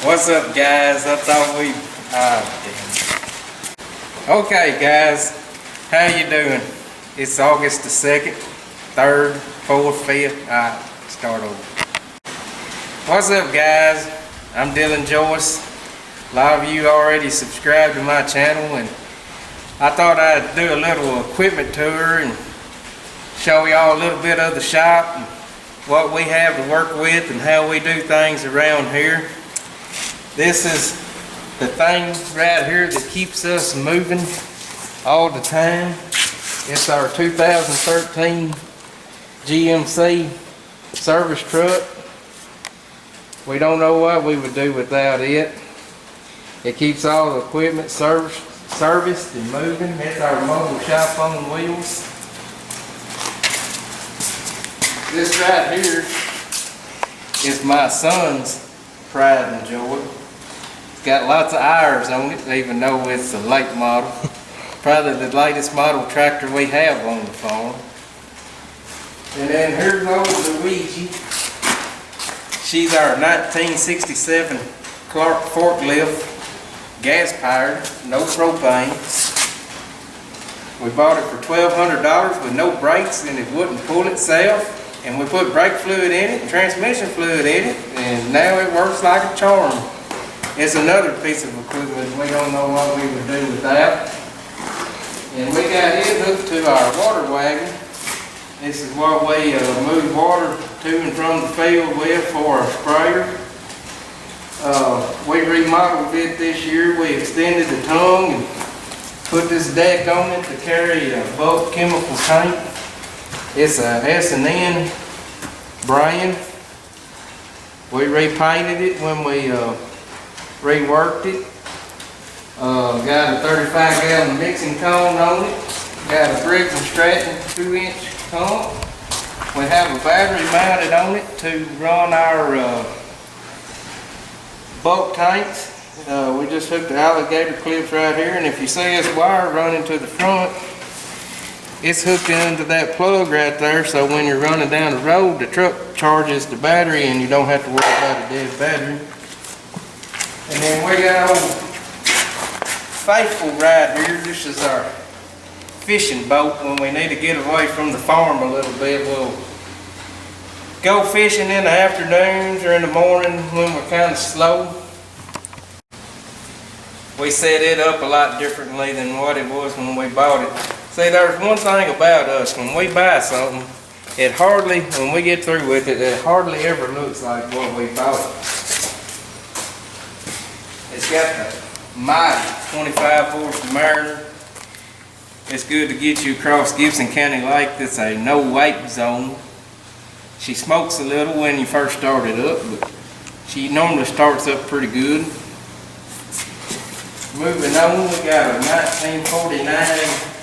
What's up, guys? I thought we... Okay, guys. How you doing? It's August the 2nd, 3rd, 4th, 5th. Alright, start over. What's up, guys? I'm Dylan Joyce. A lot of you already subscribed to my channel, and I thought I'd do a little equipment tour and show y'all a little bit of the shop and what we have to work with and how we do things around here. This is the thing right here that keeps us moving all the time. It's our 2013 GMC service truck. We don't know what we would do without it. It keeps all the equipment serviced and moving. It's our mobile shop on wheels. This right here is my son's pride and joy. It's got lots of irons on it, even though it's a late model. Probably the latest model tractor we have on the farm. And then here's old Luigi. She's our 1967 Clark forklift, gas powered, no propane. We bought it for $1,200 with no brakes, and it wouldn't pull itself. And we put brake fluid in it, transmission fluid in it, and now it works like a charm. It's another piece of equipment we don't know what we would do without. And we got it hooked to our water wagon. This is what we move water to and from the field with for our sprayer. We remodeled it this year. We extended the tongue and put this deck on it to carry a bulk chemical tank. It's a S&N brand. We repainted it when we reworked it. Got a 35-gallon mixing cone on it. Got a Briggs & Stratton 2-inch pump. We have a battery mounted on it to run our bulk tanks. We just hooked the alligator clips right here, and if you see this wire running to the front, it's hooked into that plug right there, so when you're running down the road, the truck charges the battery and you don't have to worry about a dead battery. And then we got old Faithful right here. This is our fishing boat. When we need to get away from the farm a little bit, we'll go fishing in the afternoons or in the morning when we're kind of slow. We set it up a lot differently than what it was when we bought it. See, there's one thing about us. When we buy something, it hardly, when we get through with it, it hardly ever looks like what we bought. It's got the mighty 25-horse Mariner. It's good to get you across Gibson County Lake. That's a no-wake zone. She smokes a little when you first start it up, but she normally starts up pretty good. Moving on, we got a 1949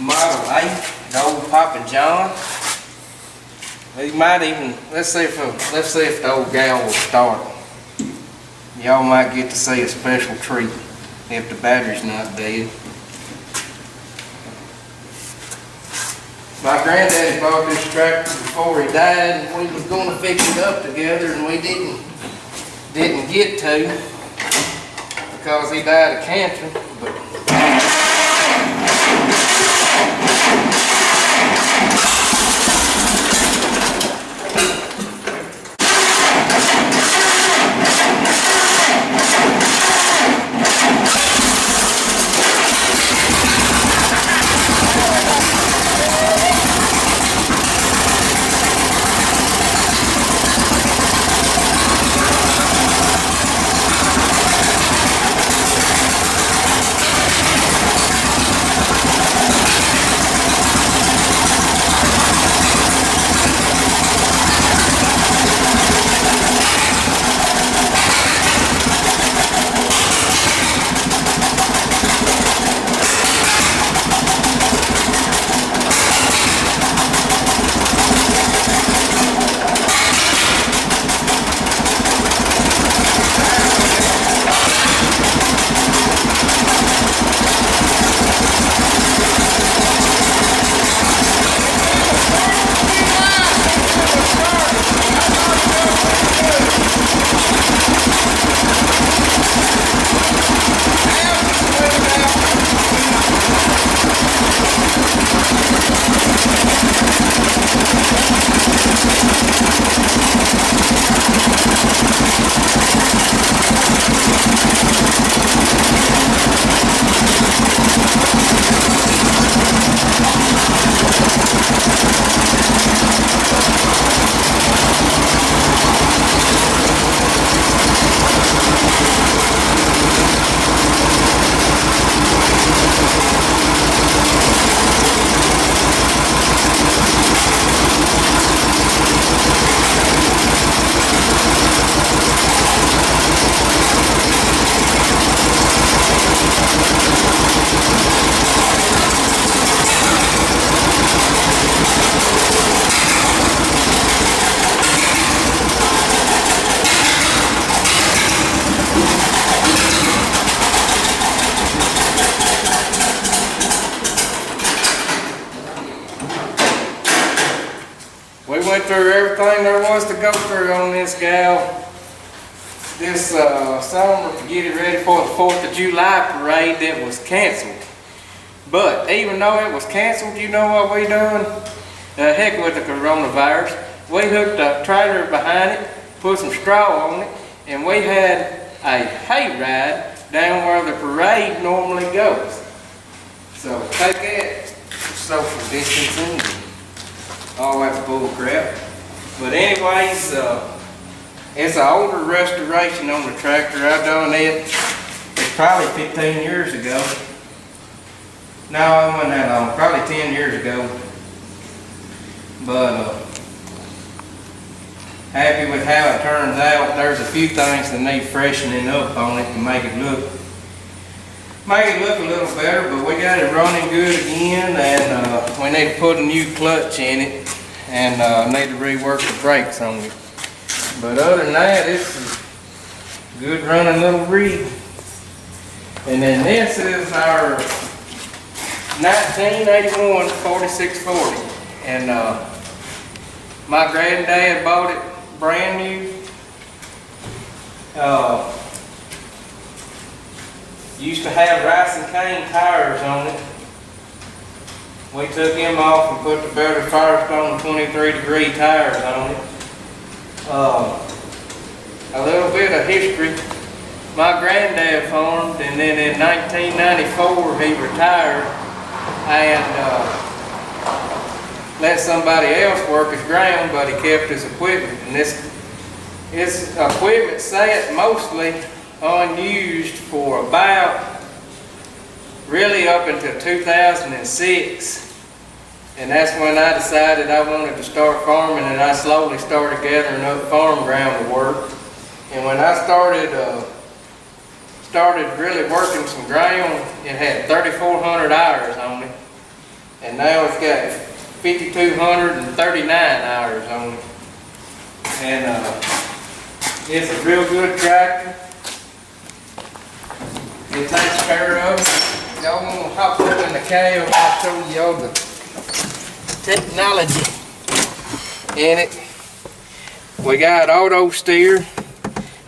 Model 8, the old Papa John. He might even, let's see if the old gal will start. Y'all might get to see a special treat if the battery's not dead. My granddaddy bought this tractor before he died, and we was going to fix it up together, and we didn't get to because he died of cancer. But through everything there was to go through on this gal. This summer to get it ready for the 4th of July parade that was canceled. But even though it was canceled, you know what we done? Heck with the coronavirus. We hooked a trailer behind it, put some straw on it, and we had a hay ride down where the parade normally goes. So take that, social distancing, and all that bull crap. But anyways, it's an older restoration on the tractor. I've done it. It's probably 15 years ago. No, it wasn't that long. Probably 10 years ago. But happy with how it turns out. There's a few things that need freshening up on it to make it look a little better. But we got it running good again, and we need to put a new clutch in it, and need to rework the brakes on it. But other than that, it's a good running little rig. And then this is our 1981 4640. And my granddad bought it brand new. Used to have rice and cane tires on it. We took him off and put the better Firestone 23-degree tires on it. A little bit of history. My granddad farmed, and then in 1994 he retired and let somebody else work his ground, but he kept his equipment. And his equipment sat mostly unused for about really up until 2006. And that's when I decided I wanted to start farming, and I slowly started gathering up farm ground to work. And when I started really working some ground, it had 3,400 hours on it. And now it's got 5,239 hours on it. And it's a real good tractor. It takes care of it. Y'all want to hop up in the cab, I'll show y'all the technology in it. We got auto steer,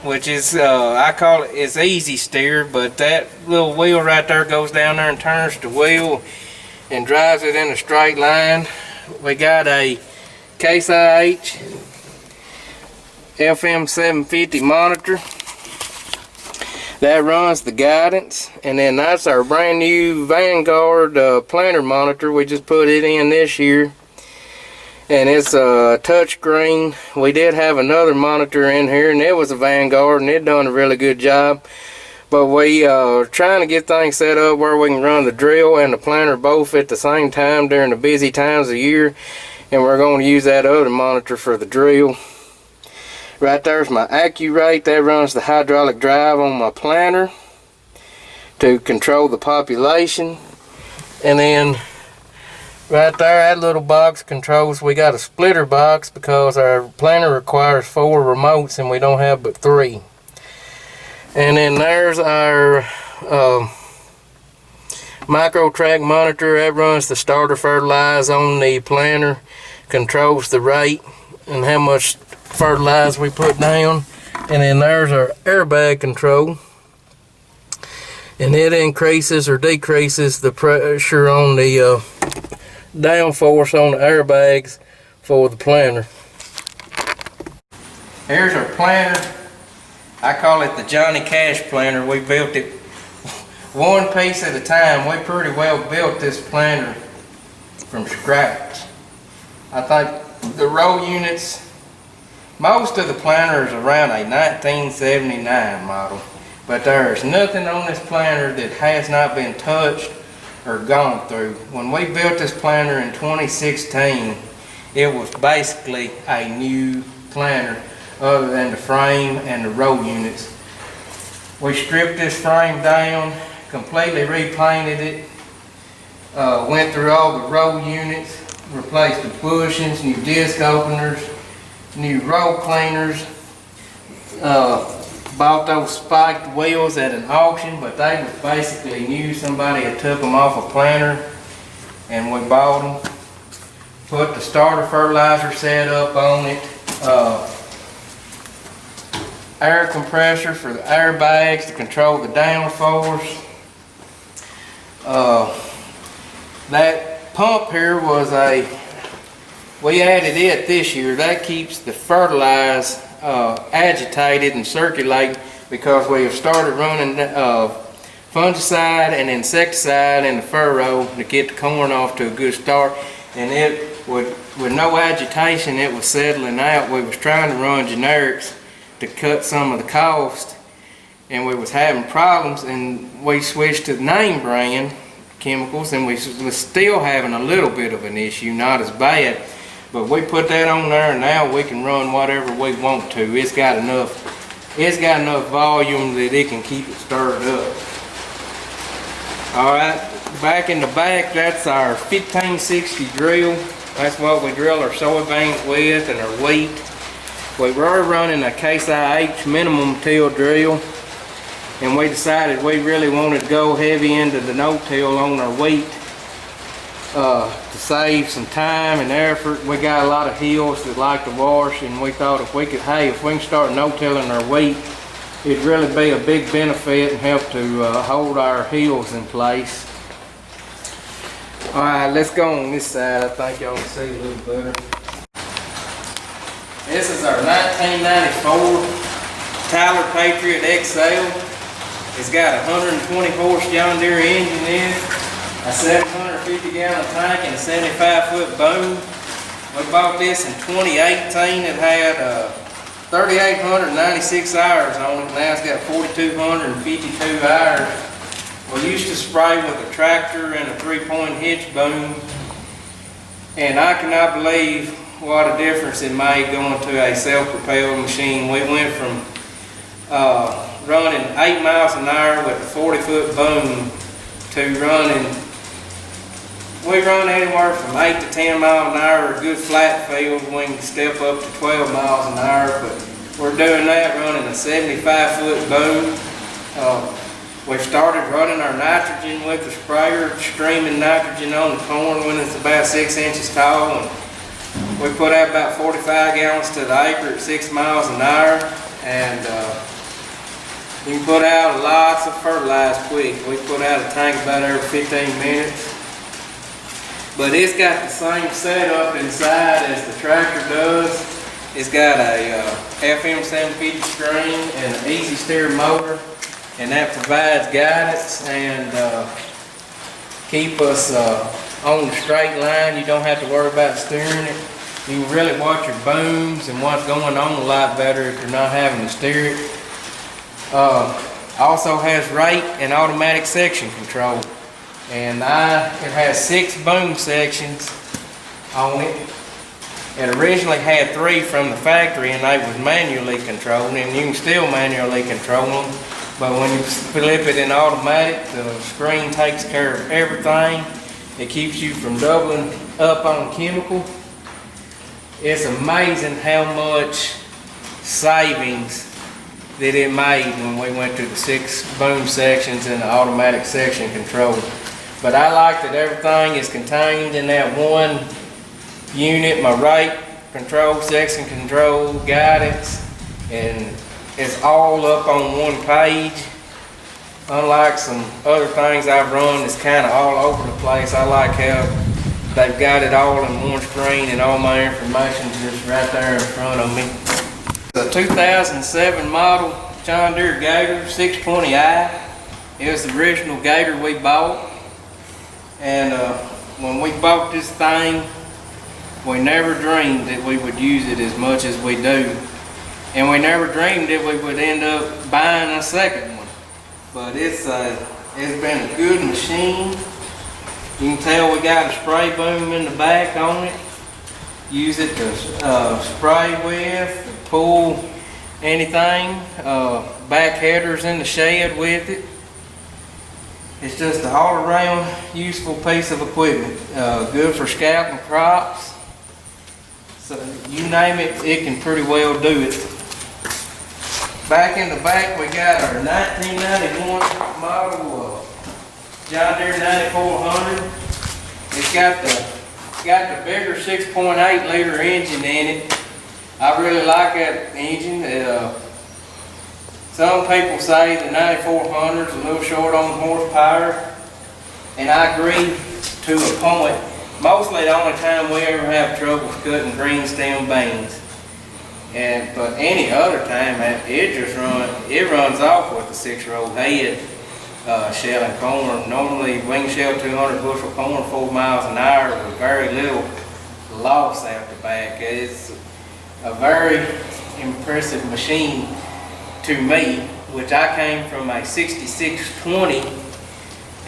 which is I call it, it's easy steer, but that little wheel right there goes down there and turns the wheel and drives it in a straight line. We got a Case IH FM 750 monitor that runs the guidance, and then that's our brand new Vanguard planter monitor. We just put it in this year, and it's a touchscreen. We did have another monitor in here, and it was a Vanguard, and it done a really good job. But we are trying to get things set up where we can run the drill and the planter both at the same time during the busy times of year, and we're going to use that other monitor for the drill. Right there's my Accurate. That runs the hydraulic drive on my planter to control the population. And then right there, that little box controls, we got a splitter box because our planter requires 4 remotes and we don't have but 3. And then there's our micro track monitor. That runs the starter fertilizer on the planter, controls the rate and how much fertilizer we put down. And then there's our airbag control, and it increases or decreases the pressure on the downforce on the airbags for the planter. Here's our planter. I call it the Johnny Cash planter. We built it one piece at a time. We pretty well built this planter from scratch. I think the row units, most of the planter is around a 1979 model, but there's nothing on this planter that has not been touched or gone through. When we built this planter in 2016, it was basically a new planter other than the frame and the row units. We stripped this frame down, completely repainted it, went through all the row units, replaced the bushings, new disc openers, new row cleaners, bought those spiked wheels at an auction, but they was basically new. Somebody had took them off a planter and we bought them. Put the starter fertilizer set up on it. Air compressor for the airbags to control the downforce. That pump here was we added it this year. That keeps the fertilizer agitated and circulating, because we have started running fungicide and insecticide in the furrow to get the corn off to a good start. And it with no agitation, it was settling out. We was trying to run generics to cut some of the cost, and we was having problems, and we switched to name brand chemicals, and we was still having a little bit of an issue, not as bad, but we put that on there, and now we can run whatever we want to. It's got enough volume that it can keep it stirred up. All right, back in the back, that's our 1560 drill. That's what we drill our soybeans with and our wheat. We were running a Case IH minimum till drill, and we decided we really wanted to go heavy into the no-till on our wheat to save some time and effort. We got a lot of hills that like to wash, and we thought if we can start no-tilling our wheat, it'd really be a big benefit and help to hold our hills in place. All right, let's go on this side. I think y'all can see a little better. This is our 1994 Tyler Patriot XL. It's got a 120 horse John Deere engine in it, a 750 gallon tank, and a 75-foot boom. We bought this in 2018. It had 3,896 hours on it. Now it's got 4,252 hours. We used to spray with a tractor and a 3-point hitch boom, and I cannot believe what a difference it made going to a self-propelled machine. We went from running 8 miles an hour with a 40-foot boom to we run anywhere from 8 to 10 miles an hour, a good flat field. We can step up to 12 miles an hour, but we're doing that running a 75-foot boom. We've started running our nitrogen with the sprayer, streaming nitrogen on the corn when it's about 6 inches tall. And we put out about 45 gallons to the acre at 6 miles an hour, and you can put out lots of fertilizer quick. We put out a tank about every 15 minutes. But it's got the same setup inside as the tractor does. It's got a FM 750 screen and an easy steer motor, and that provides guidance and keep us on the straight line. You don't have to worry about steering it. You can really watch your booms and what's going on a lot better if you're not having to steer it. Also has rate and automatic section control, and it has 6 boom sections on it. It originally had 3 from the factory, and they was manually controlled, and you can still manually control them. But when you flip it in automatic, the screen takes care of everything. It keeps you from doubling up on chemical. It's amazing how much savings that it made when we went to the 6 boom sections and the automatic section control. But I like that everything is contained in that one unit. My rate control, section control, guidance, and it's all up on one page. Unlike some other things I've run that's kind of all over the place, I like how they've got it all in one screen and all my information just right there in front of me. The 2007 model John Deere Gator 620i. It was the original Gator we bought. And when we bought this thing, we never dreamed that we would use it as much as we do. And we never dreamed that we would end up buying a second one. But it's been a good machine. You can tell we got a spray boom in the back on it. Use it to spray with, pull anything. Back headers in the shed with it. It's just an all-around useful piece of equipment. Good for scalping crops. So you name it, it can pretty well do it. Back in the back, we got our 1991 model John Deere 9400. It's got the got the bigger 6.8 liter engine in it. I really like that engine. Some people say the 9400 is a little short on horsepower, and I agree to a point. Mostly the only time we ever have trouble is cutting green stem beans. But any other time, it runs off with a 6-row head shelling corn. Normally we can shell 200 bushel corn 4 miles an hour with very little loss out the back. It's a very impressive machine to me, which I came from a 6620,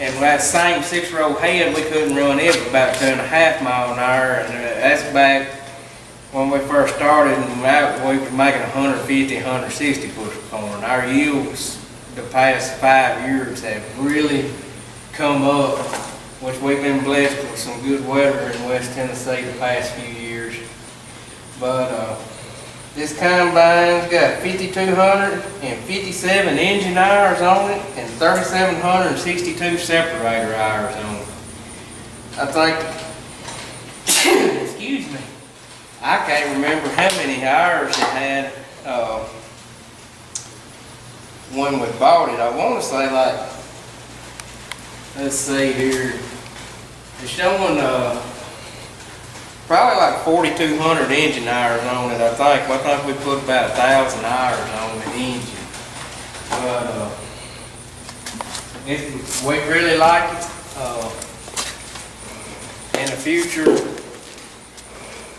and with that same 6-row head we couldn't run it about 2.5 miles an hour, and that's back when we first started, and we were making 150, 160 bushel corn. Our yields the past 5 years have really come up, which we've been blessed with some good weather in West Tennessee the past few years. But this combine's got 5,257 engine hours on it and 3,762 separator hours on it. I think, excuse me, I can't remember how many hours it had when we bought it. I want to say like, let's see here, it's showing probably like 4,200 engine hours on it. I think we put about 1,000 hours on the engine. But we really like it. In the future,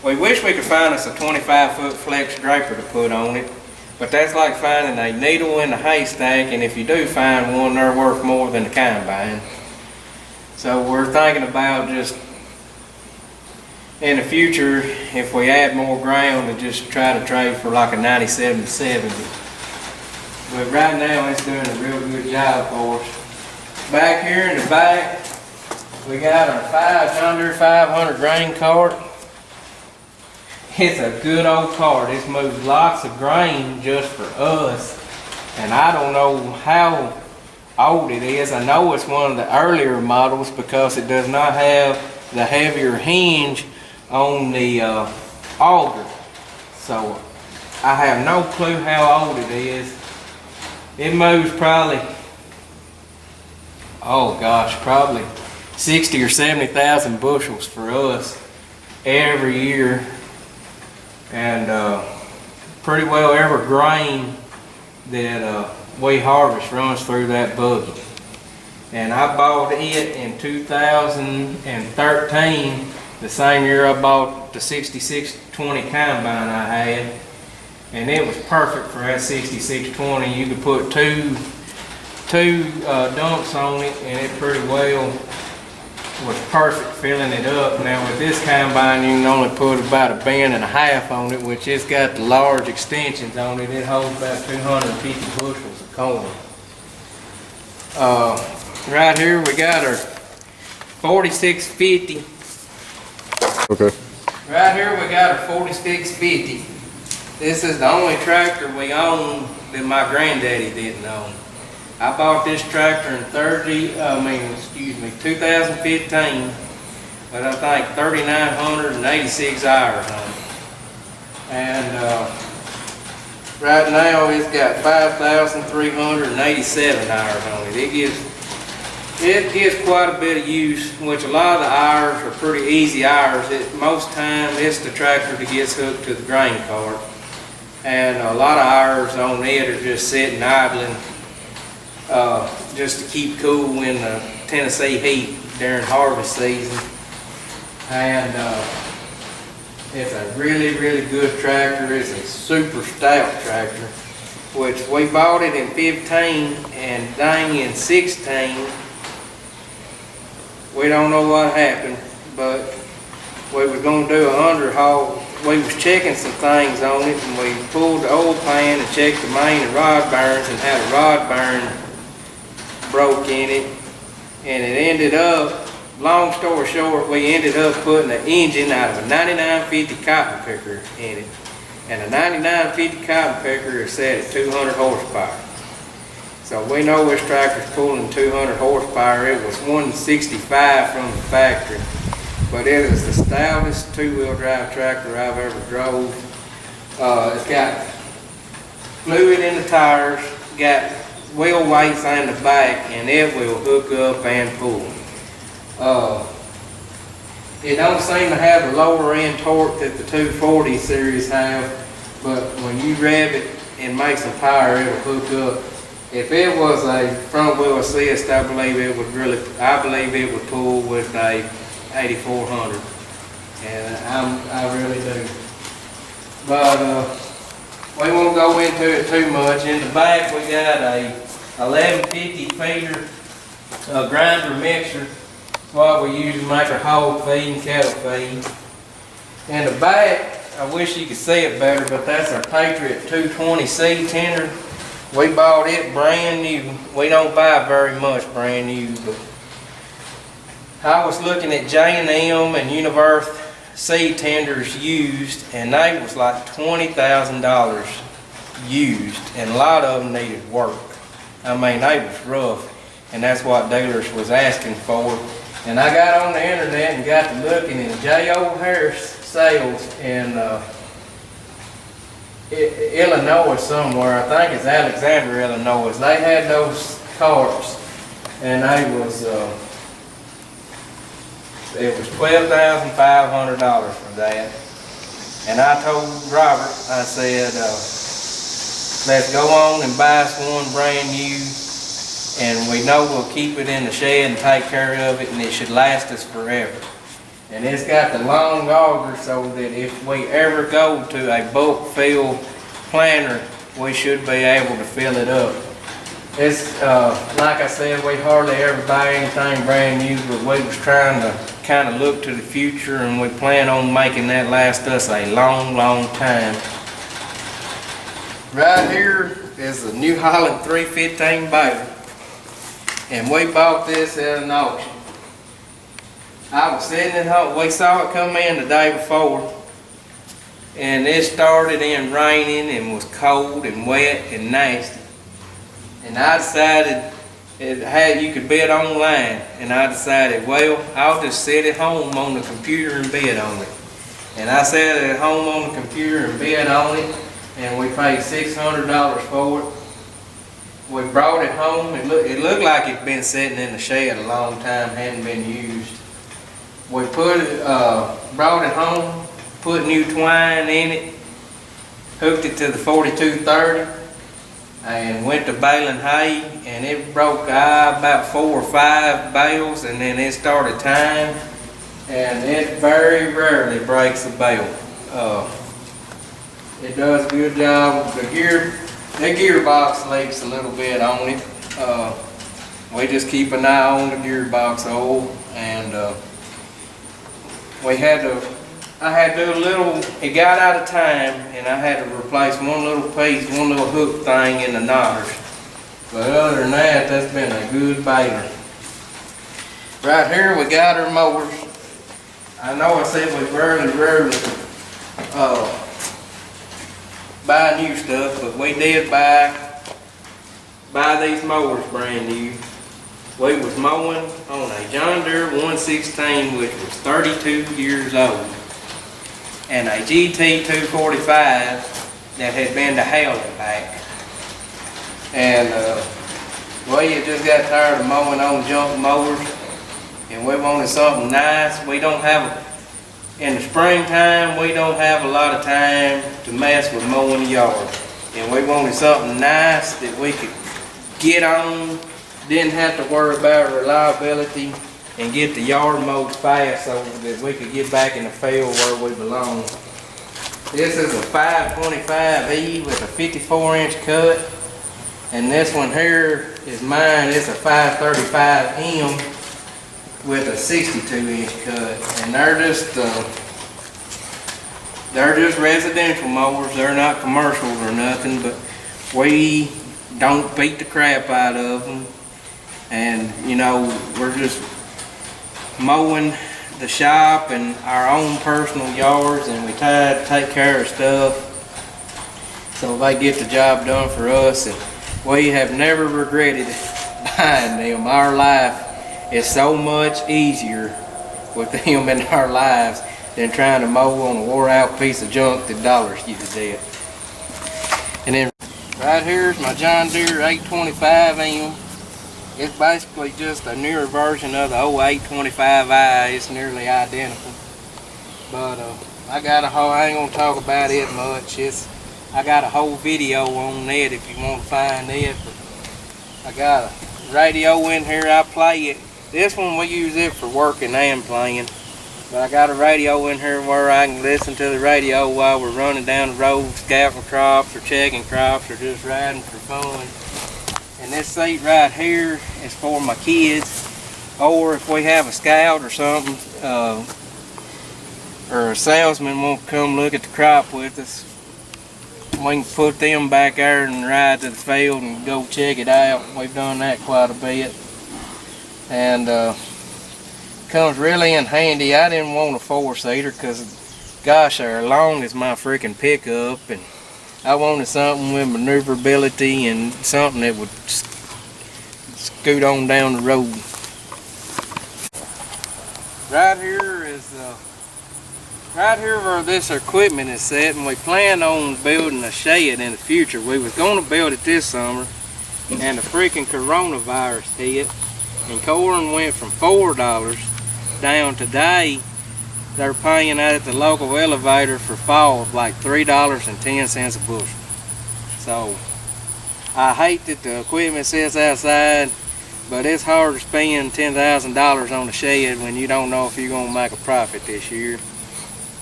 we wish we could find us a 25-foot flex draper to put on it, but that's like finding a needle in a haystack, and if you do find one, they're worth more than the combine. So we're thinking about just in the future, if we add more ground, to just try to trade for like a 97-70. But right now it's doing a real good job for us. Back here in the back, we got our John Deere 500 grain cart. It's a good old cart. It's moved lots of grain just for us. And I don't know how old it is. I know it's one of the earlier models because it does not have the heavier hinge on the auger. So I have no clue how old it is. It moves probably, oh gosh, probably 60 or 70,000 bushels for us every year. And pretty well every grain that we harvest runs through that buggy. And I bought it in 2013, the same year I bought the 6620 combine I had, and it was perfect for that 6620. You could put two dumps on it, and it pretty well was perfect filling it up. Now with this combine, you can only put about 1.5 band on it, which it's got the large extensions on it. It holds about 250 bushels of corn. Right here we got our 4650. Okay. Right here we got our 4650. This is the only tractor we own that my granddaddy didn't own. I bought this tractor in 2015, but I think 3,986 hours on it. And right now it's got 5,387 hours on it. It gives quite a bit of use, which a lot of the hours are pretty easy hours. Most time it's the tractor that gets hooked to the grain cart, and a lot of hours on it are just sitting idling, just to keep cool in the Tennessee heat during harvest season. And it's a really, really good tractor. It's a super stout tractor, which we bought it in 15, and dang, in 16, we don't know what happened, but we were going to do an underhaul. We was checking some things on it, and we pulled the oil pan and checked the main and rod bearings, and had a rod bearing broke in it. And it ended up, long story short, we ended up putting an engine out of a 9950 cotton picker in it. And a 9950 cotton picker is set at 200 horsepower. So we know this tractor's pulling 200 horsepower. It was 165 from the factory. but it is the stoutest two-wheel drive tractor I've ever drove. It's got fluid in the tires, got wheel weights on the back, and it will hook up and pull. It don't seem to have the lower end torque that the 240 series have, but when you rev it and make some power, it'll hook up. If it was a front wheel assist, I believe it would pull with a 8400, and I really do. But we won't go into it too much. In the back, we got a 1150 feeder grinder mixer. It's what we use to make our hog feed and cattle feed. In the back, I wish you could see it better, but that's our Patriot 220 seed tender. We bought it brand new. We don't buy very much brand new, but I was looking at J&M and Universe seed tenders used, and they was like $20,000 used, and a lot of them needed work. I mean, they was rough, and that's what dealers was asking for. And I got on the internet and got to looking at J.O. Harris sales in Illinois somewhere. I think it's Alexander, Illinois. They had those carts, and they was it was $12,500 for that. And I told Robert, I said, let's go on and buy us one brand new, and we know we'll keep it in the shed and take care of it, and it should last us forever. And it's got the long auger so that if we ever go to a bulk fill planter, we should be able to fill it up. It's, like I said, we hardly ever buy anything brand new, but we was trying to kind of look to the future, and we plan on making that last us a long, long time. Right here is a New Holland 315 baler, and we bought this at an auction. I was sitting at home, we saw it come in the day before, and it started in raining and was cold and wet and nasty. And I decided you could bid online, and I decided, well, I'll just sit at home on the computer and bid on it. And I sat at home on the computer and bid on it, and we paid $600 for it. We brought it home. It looked like it'd been sitting in the shed a long time, hadn't been used. We brought it home, put new twine in it, hooked it to the 4230, and went to baling hay, and it broke about 4 or 5 bales, and then it started tying, and it very rarely breaks a bale. It does a good job. The gearbox leaks a little bit on it. We just keep an eye on the gearbox oil, and I had to do a little, it got out of time, and I had to replace one little piece, one little hook thing in the knotters. But other than that, that's been a good baler. Right here we got our mowers. I know I said we rarely buy new stuff, but we did buy these mowers brand new. We was mowing on a John Deere 116, which was 32 years old, and a GT 245 that had been to hell and back. And we had just got tired of mowing on junk mowers, and we wanted something nice. We don't have, in the springtime, we don't have a lot of time to mess with mowing the yard. And we wanted something nice that we could get on, didn't have to worry about reliability, and get the yard mowed fast so that we could get back in the field where we belong. This is a 525E with a 54-inch cut, and this one here is mine. It's a 535M with a 62-inch cut, and they're just residential mowers. They're not commercials or nothing, but we don't beat the crap out of them. And you know, we're just mowing the shop and our own personal yards, and we try to take care of stuff so they get the job done for us. And we have never regretted buying them. Our life is so much easier with them in our lives than trying to mow on a wore out piece of junk that dollars you to death. And then right here is my John Deere 825M. It's basically just a newer version of the old 825i. It's nearly identical. But I ain't gonna talk about it much. I got a whole video on it if you want to find it. But I got a radio in here. I play it. This one we use it for working and playing. But I got a radio in here where I can listen to the radio while we're running down the road, scouting crops or checking crops or just riding for fun. And this seat right here is for my kids, or if we have a scout or something, or a salesman won't come look at the crop with us, we can put them back there and ride to the field and go check it out. We've done that quite a bit. And comes really in handy. I didn't want a four-seater because gosh, they're long as my freaking pickup, and I wanted something with maneuverability and something that would scoot on down the road. Right here where this equipment is set, and we plan on building a shed in the future. We was going to build it this summer, and the freaking coronavirus hit, and corn went from $4 down today. They're paying at the local elevator for fall of like $3.10 a bushel. So I hate that the equipment sits outside, but it's hard to spend $10,000 on a shed when you don't know if you're gonna make a profit this year.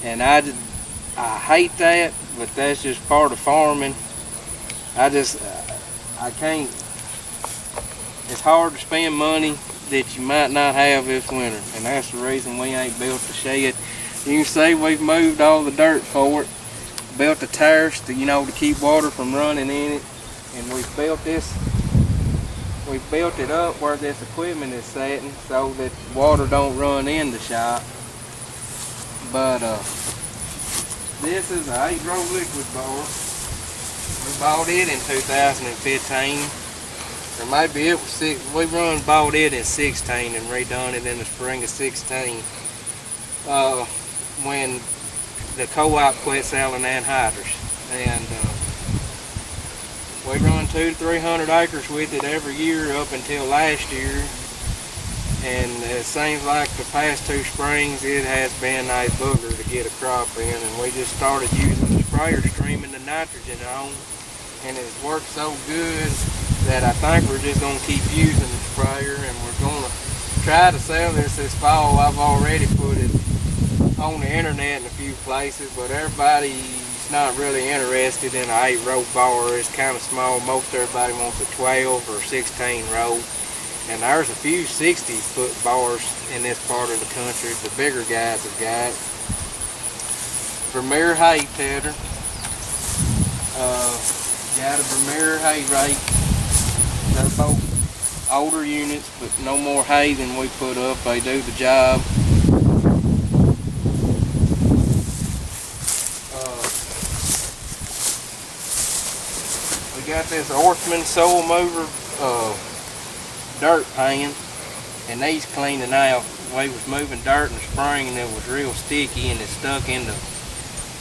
And I hate that, but that's just part of farming. I can't. It's hard to spend money that you might not have this winter, and that's the reason we ain't built the shed. You can see we've moved all the dirt for it, built the tires to, to keep water from running in it, and we've built it up where this equipment is sitting so that water don't run in the shop. But this is an 8-row liquid bar. We bought it in 2015. Or maybe it was 6. We bought it in 16 and redone it in the spring of 16. When the co-op quit selling anhydrous. And we run 200 to 300 acres with it every year up until last year. And it seems like the past 2 springs it has been a booger to get a crop in. And we just started using the sprayer, streaming the nitrogen on. And it's worked so good that I think we're just going to keep using the sprayer, and we're going to try to sell this fall. I've already put it on the internet in a few places, but everybody's not really interested in an 8-row bar. It's kind of small. Most everybody wants a 12 or 16 row, and there's a few 60-foot bars in this part of the country. The bigger guys have got Vermeer hay tedder. Got a Vermeer hay rake. They're both older units, but no more hay than we put up. They do the job. We got this Orthman soil mover dirt pan, and these cleaning out. We was moving dirt in the spring, and it was real sticky, and it stuck in the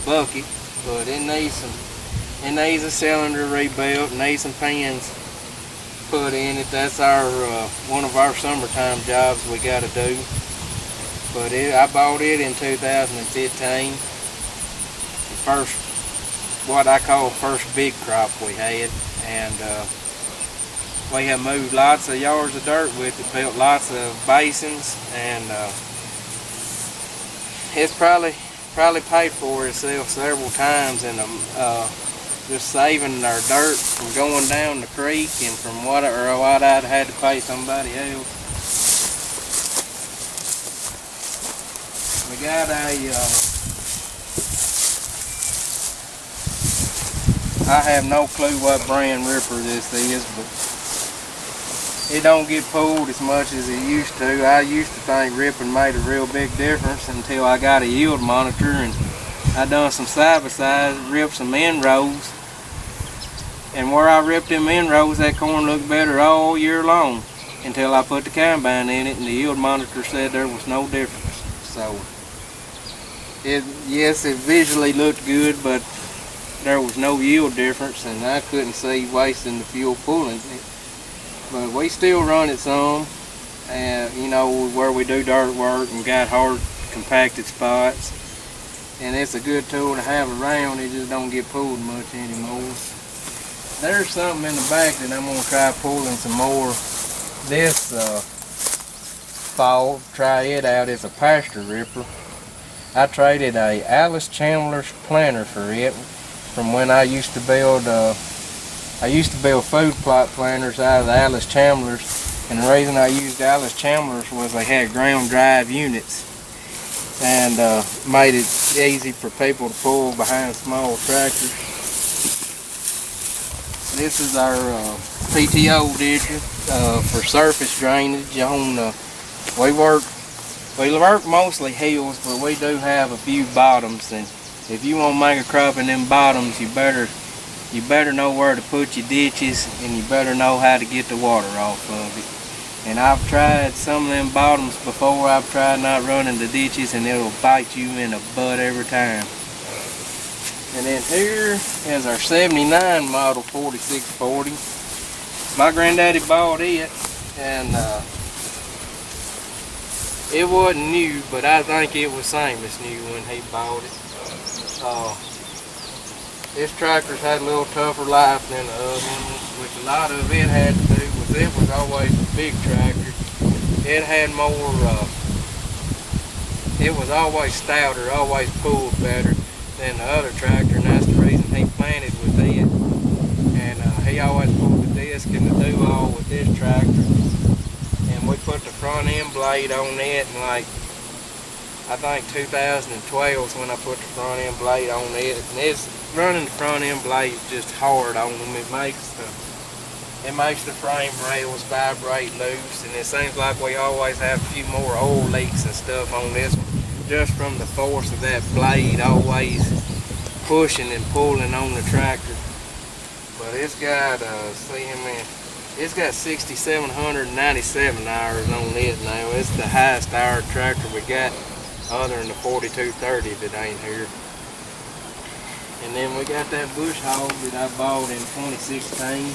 bucket. But it needs a cylinder rebuilt, and needs some pans put in it. That's our one of our summertime jobs we got to do. But I bought it in 2015. The first, what I call first big crop we had, and we have moved lots of yards of dirt with it, built lots of basins, and it's probably paid for itself several times in just saving our dirt from going down the creek and from what I'd had to pay somebody else. We got I have no clue what brand ripper this is, but it don't get pulled as much as it used to. I used to think ripping made a real big difference until I got a yield monitor, and I done some side-by-sides, ripped some in-rows, and where I ripped them in-rows, that corn looked better all year long until I put the combine in it, and the yield monitor said there was no difference. So yes, it visually looked good, but there was no yield difference, and I couldn't see wasting the fuel pulling it. But we still run it some, and you know, where we do dirt work and got hard compacted spots. And it's a good tool to have around. It just don't get pulled much anymore. There's something in the back that I'm gonna try pulling some more this fall. Try it out. It's a pasture ripper. I traded a Alice Chandler's planter for it from when I used to build food plot planters out of the Alice Chandler's, and the reason I used Alice Chandler's was they had ground drive units and made it easy for people to pull behind small tractors. This is our PTO ditcher for surface drainage. We work mostly hills, but we do have a few bottoms, and if you want to make a crop in them bottoms, you better know where to put your ditches, and you better know how to get the water off of it. And I've tried some of them bottoms before. I've tried not running the ditches, and it'll bite you in the butt every time. And then here is our 79 model 4640. My granddaddy bought it, and it wasn't new, but I think it was same as new when he bought it. This tractor's had a little tougher life than the other one, which a lot of it had to do with it was always a big tractor. It had more, it was always stouter, always pulled better than the other tractor, and that's the reason he planted with it. And he always pulled the disc and the do-all with this tractor. And we put the front end blade on it, and like, I think 2012 is when I put the front end blade on it. And it's running the front end blade just hard on them. It makes the frame rails vibrate loose, and it seems like we always have a few more oil leaks and stuff on this one, just from the force of that blade always pushing and pulling on the tractor. But it's got it's got 6,797 hours on it now. It's the highest hour tractor we got, other than the 4230 that ain't here. And then we got that bush hog that I bought in 2016.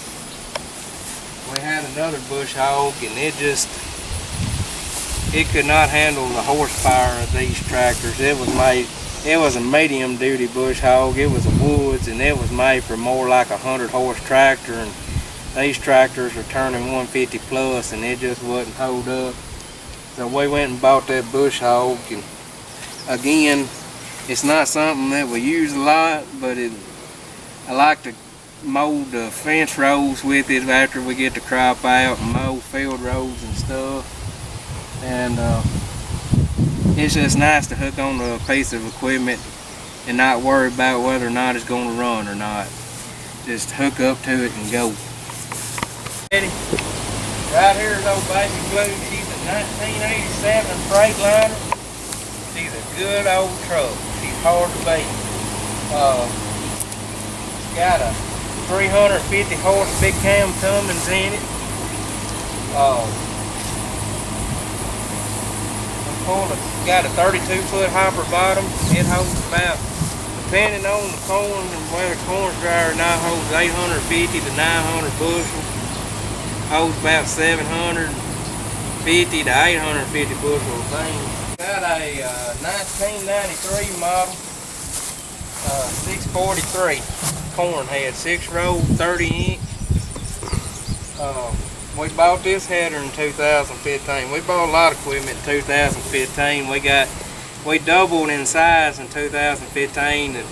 We had another bush hog, and it could not handle the horsepower of these tractors. It was a medium duty bush hog. It was a woods, and it was made for more like a 100 horse tractor, and these tractors are turning 150 plus, and it just wouldn't hold up. So we went and bought that bush hog, and again, it's not something that we use a lot, but I like to mow the fence rows with it after we get the crop out, and mow field rows and stuff. And it's just nice to hook on a piece of equipment and not worry about whether or not it's going to run or not. Just hook up to it and go. Right here is old Baby Blue. She's a 1987 Freightliner. She's a good old truck. She's hard to beat. It's got a 350 horse big cam Cummins in it. Got a 32-foot hopper bottom. It holds about, depending on the corn and where the corn's dry or not, holds 850 to 900 bushels. Holds about 750 to 850 bushels of beans. Got a 1993 model 643 corn head, 6-row, 30 inch. We bought this header in 2015. We bought a lot of equipment in 2015. We doubled in size in 2015, and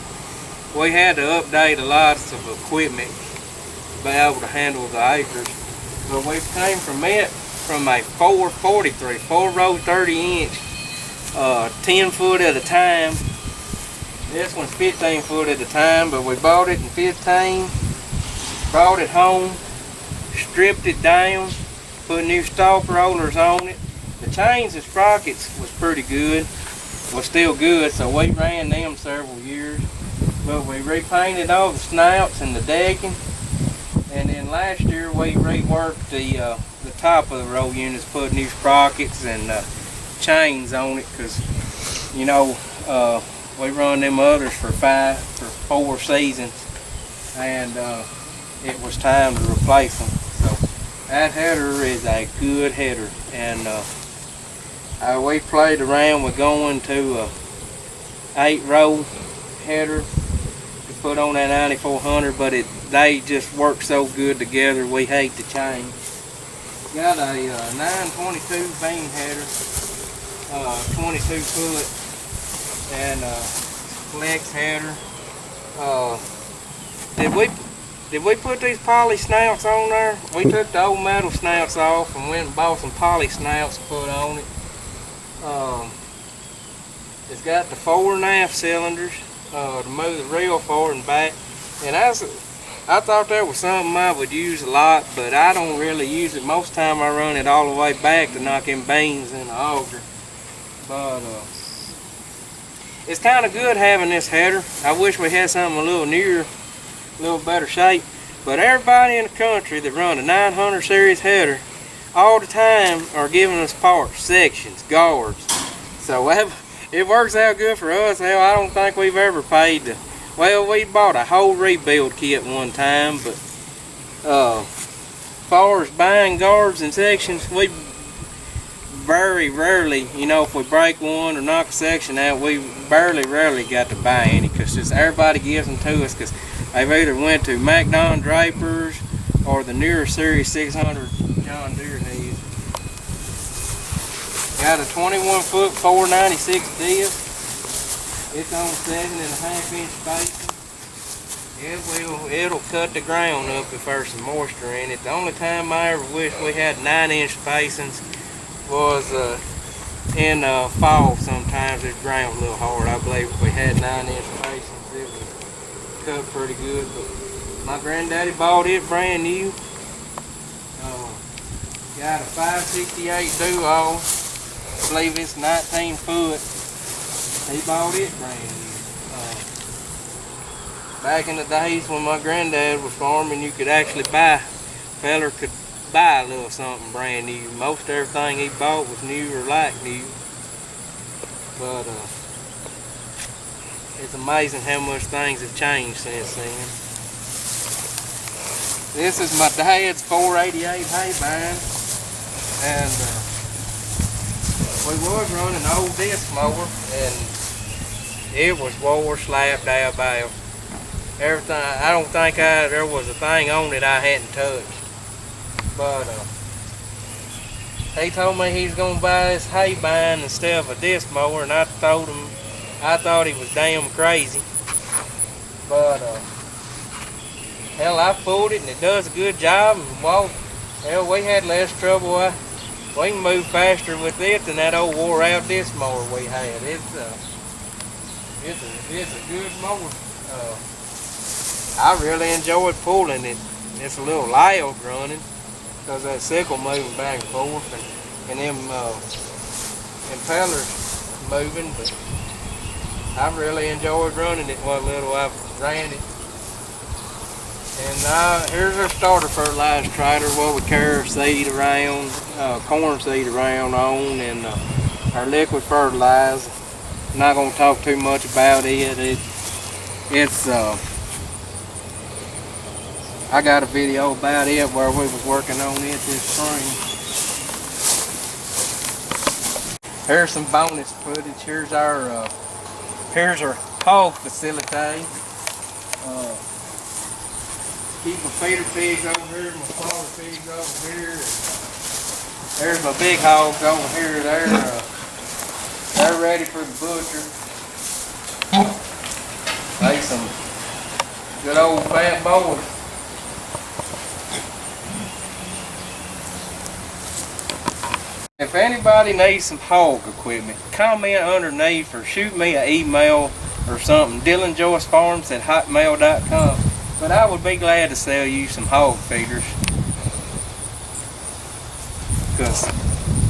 we had to update a lot of equipment to be able to handle the acres. But we came from a 443, 4-row, 30 inch, 10 foot at a time. This one's 15 foot at a time, but we bought it in 15, brought it home, stripped it down, put new stalk rollers on it. The chains and sprockets was pretty good, was still good, so we ran them several years. But we repainted all the snouts and the decking, and then last year we reworked the top of the roll units, put new sprockets and chains on it, because You know, we run them others for 4 seasons, and it was time to replace them. So that header is a good header, and we played around with going to a 8-row header to put on that 9400, but they just work so good together. We hate to change. Got a 922 beam header, 22 foot, and flex header. Did we put these poly snouts on there? We took the old metal snouts off and went and bought some poly snouts to put on it. It's got the 4.5 cylinders to move the reel forward and back. And I thought that was something I would use a lot, but I don't really use it. Most of the time I run it all the way back to knock in beans in the auger. But it's kind of good having this header. I wish we had something a little newer, a little better shape. But everybody in the country that run a 900 series header all the time are giving us parts, sections, guards. So it works out good for us. Hell, I don't think we've ever paid well, we bought a whole rebuild kit one time, but as far as buying guards and sections, we very rarely, you know, if we break one or knock a section out, we rarely got to buy any, because just everybody gives them to us, because they've either went to MacDon Drapers or the newer Series 600 John Deere heads. Got a 21 foot 496 disc. It's on 7.5 inch spacing. It'll cut the ground up if there's some moisture in it. The only time I ever wish we had 9 inch spacings was in fall. Sometimes the ground's a little hard. I believe if we had 9 inch spacings, it would cut pretty good. But my granddaddy bought it brand new. Got a 568 Duo. I believe it's 19 foot. He bought it brand new. Back in the days when my granddad was farming, you could actually feller could buy a little something brand new. Most everything he bought was new or like new. But it's amazing how much things have changed since then. This is my dad's 488 hay bind, and we was running an old disc mower, and it was wore, slapped, out. Everything. I don't think there was a thing on it I hadn't touched. But he told me he's gonna buy this hay bind instead of a disc mower, and I told him I thought he was damn crazy. But hell, I pulled it and it does a good job. And well, hell, we had less trouble. We can move faster with it than that old wore out disc mower we had. It's a good mower. I really enjoyed pulling it. It's a little loud running because that sickle moving back and forth, and them impellers moving. But I really enjoyed running it what little I've ran it. And here's our starter fertilizer trailer, what we carry our seed around, corn seed around on, and our liquid fertilizer. I'm not going to talk too much about it. I got a video about it where we was working on it this spring. Here's some bonus footage. Here's our hog facility. Keep my feeder pigs over here, my smaller pigs over here. There's my big hogs over here. They're ready for the butcher. They some good old fat boys. If anybody needs some hog equipment, comment underneath or shoot me an email or something. dylanjoycefarms@hotmail.com. But I would be glad to sell you some hog feeders, because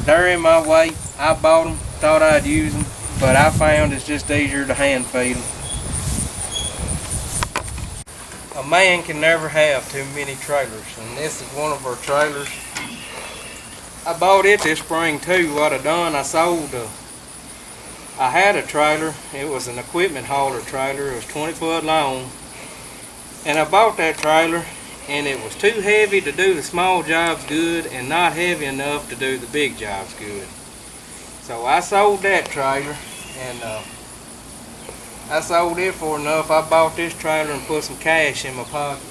they're in my way. I bought them, thought I'd use them, but I found it's just easier to hand feed them. A man can never have too many trailers, and this is one of our trailers. I bought it this spring too. What I done, I sold I had a trailer. It was an equipment hauler trailer. It was 20 foot long. And I bought that trailer, and it was too heavy to do the small jobs good and not heavy enough to do the big jobs good. So I sold that trailer, and I sold it for enough. I bought this trailer and put some cash in my pocket.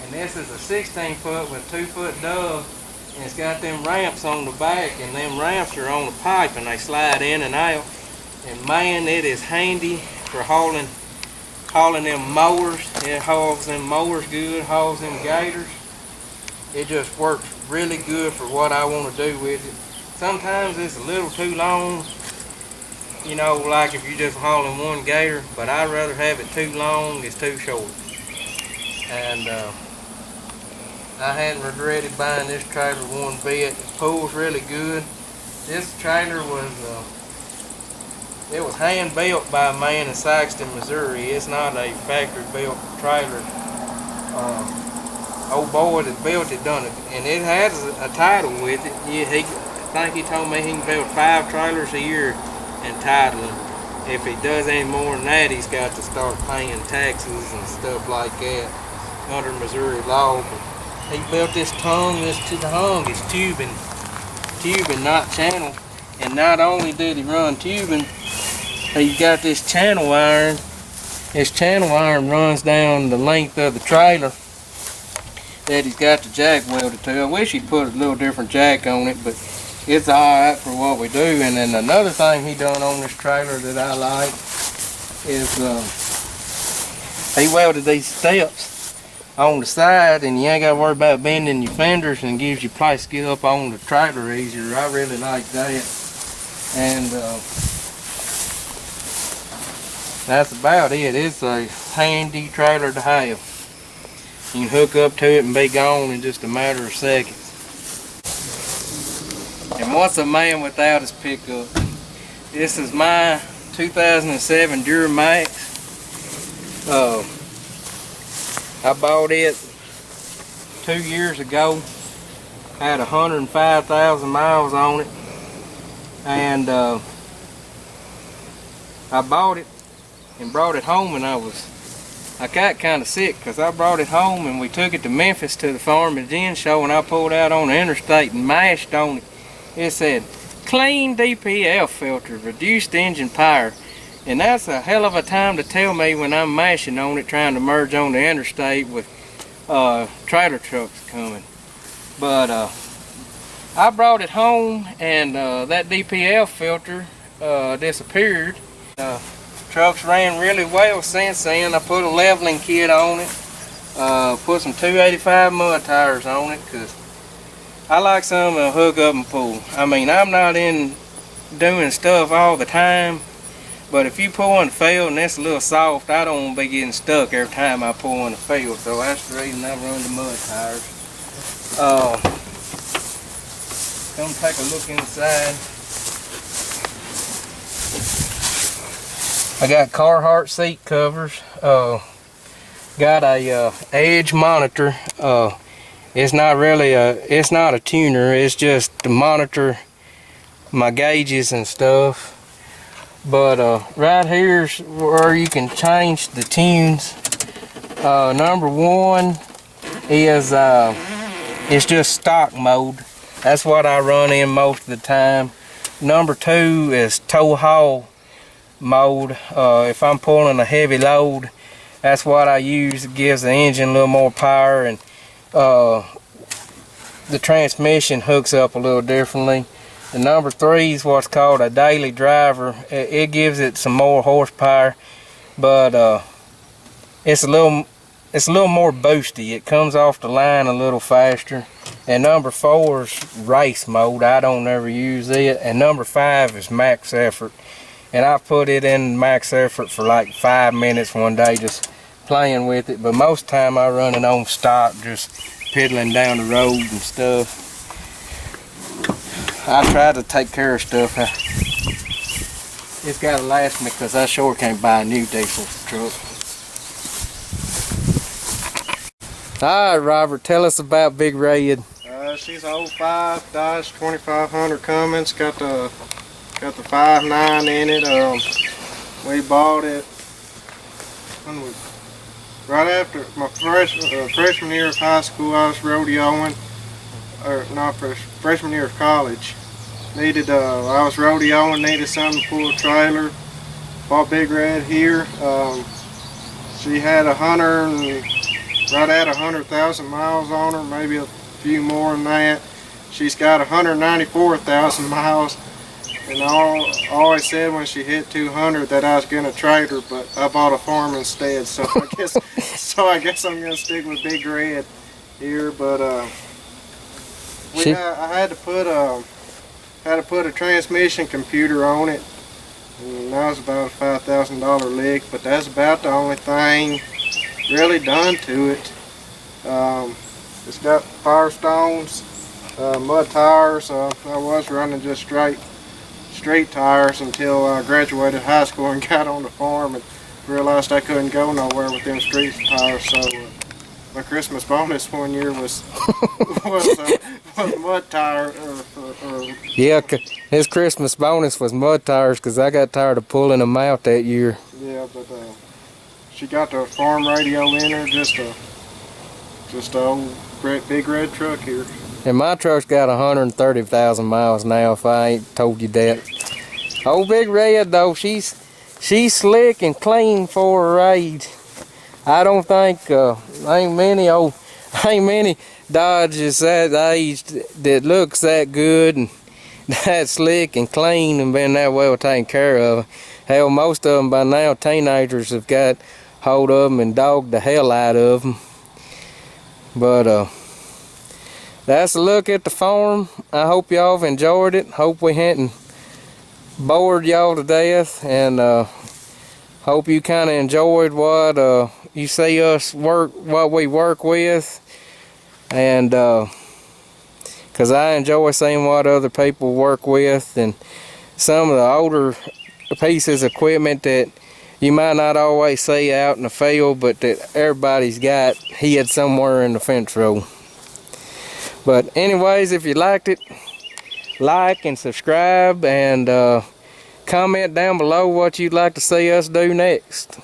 And this is a 16 foot with 2 foot dove, and it's got them ramps on the back, and them ramps are on the pipe and they slide in and out. And man, it is handy for hauling them mowers. It hauls them mowers good, hauls them gators. It just works really good for what I want to do with it. Sometimes it's a little too long, you know, like if you're just hauling one gator, but I'd rather have it too long, it's too short. And I hadn't regretted buying this trailer one bit. It pulls really good. This trailer was it was hand built by a man in Saxton, Missouri. It's not a factory built trailer. Old boy that built it done it, and it has a title with it. I think he told me he can build 5 trailers a year and title them. If he does any more than that, he's got to start paying taxes and stuff like that under Missouri law. But he built this tongue. This tongue is tubing, not channel. And not only did he run tubing, he's got this channel iron. This channel iron runs down the length of the trailer that he's got the jack welded to. I wish he'd put a little different jack on it, but it's alright for what we do. And then another thing he done on this trailer that I like is he welded these steps on the side, and you ain't got to worry about bending your fenders, and gives you place to get up on the trailer easier. I really like that. And that's about it. It's a handy trailer to have. You can hook up to it and be gone in just a matter of seconds. And what's a man without his pickup? This is my 2007 Duramax. I bought it 2 years ago. Had 105,000 miles on it. And I bought it and brought it home, and I got kind of sick because I brought it home and we took it to Memphis to the Farm and Gin show, and I pulled out on the interstate and mashed on it. It said, clean DPF filter, reduced engine power. And that's a hell of a time to tell me when I'm mashing on it trying to merge on the interstate with trailer trucks coming. But I brought it home, and that DPF filter disappeared. Trucks ran really well since then. I put a leveling kit on it, put some 285 mud tires on it, because I like something to hook up and pull. I mean, I'm not in doing stuff all the time, but if you pull in the field and it's a little soft, I don't want to be getting stuck every time I pull in the field, so that's the reason I run the mud tires. Come take a look inside. I got Carhartt seat covers. Got a edge monitor. It's not really it's not a tuner. It's just to monitor my gauges and stuff. But right here's where you can change the tunes. Number 1 is it's just stock mode. That's what I run in most of the time. Number 2 is tow haul mode. If I'm pulling a heavy load, that's what I use. It gives the engine a little more power, and the transmission hooks up a little differently. The number 3 is what's called a daily driver. It gives it some more horsepower, but it's a little more boosty. It comes off the line a little faster. And number 4 is race mode. I don't ever use it. And number 5 is max effort. And I put it in max effort for like 5 minutes one day just playing with it. But most of the time I run it on stock, just piddling down the road and stuff. I try to take care of stuff. It's got to last me, because I sure can't buy a new diesel truck. Alright, Robert, tell us about Big Red. She's a 05 Dodge 2500 Cummins. Got the Got the 5.9 in it. We bought it right after my freshman year of high school. I was rodeoing, or not freshman year of college. I was rodeoing, needed something to pull a trailer. Bought Big Red here. She had right at 100,000 miles on her, maybe a few more than that. She's got 194,000 miles. And I always said when she hit 200 that I was gonna trade her, but I bought a farm instead. So I guess I'm gonna stick with Big Red here. But I had to put a transmission computer on it, and that was about a $5,000 lick. But that's about the only thing really done to it. It's got Firestones, mud tires. I was running just straight tires until I graduated high school and got on the farm and realized I couldn't go nowhere with them street tires. So my Christmas bonus one year was mud tire. Yeah, his Christmas bonus was mud tires because I got tired of pulling them out that year. Yeah, but she got the farm radio in her, just a old Big Red truck here. And my truck's got 130,000 miles now, if I ain't told you that. Old Big Red, though, she's slick and clean for a ride. I don't think, ain't many Dodges that age that looks that good and that slick and clean and been that well taken care of. Hell, most of them by now, teenagers have got hold of them and dogged the hell out of them. But, that's a look at the farm. I hope y'all have enjoyed it. Hope we hadn't bored y'all to death, and hope you kind of enjoyed what you see us what we work with, and because I enjoy seeing what other people work with and some of the older pieces of equipment that you might not always see out in the field, but that everybody's got hid somewhere in the fence row. But anyways, if you liked it, like and subscribe, and comment down below what you'd like to see us do next.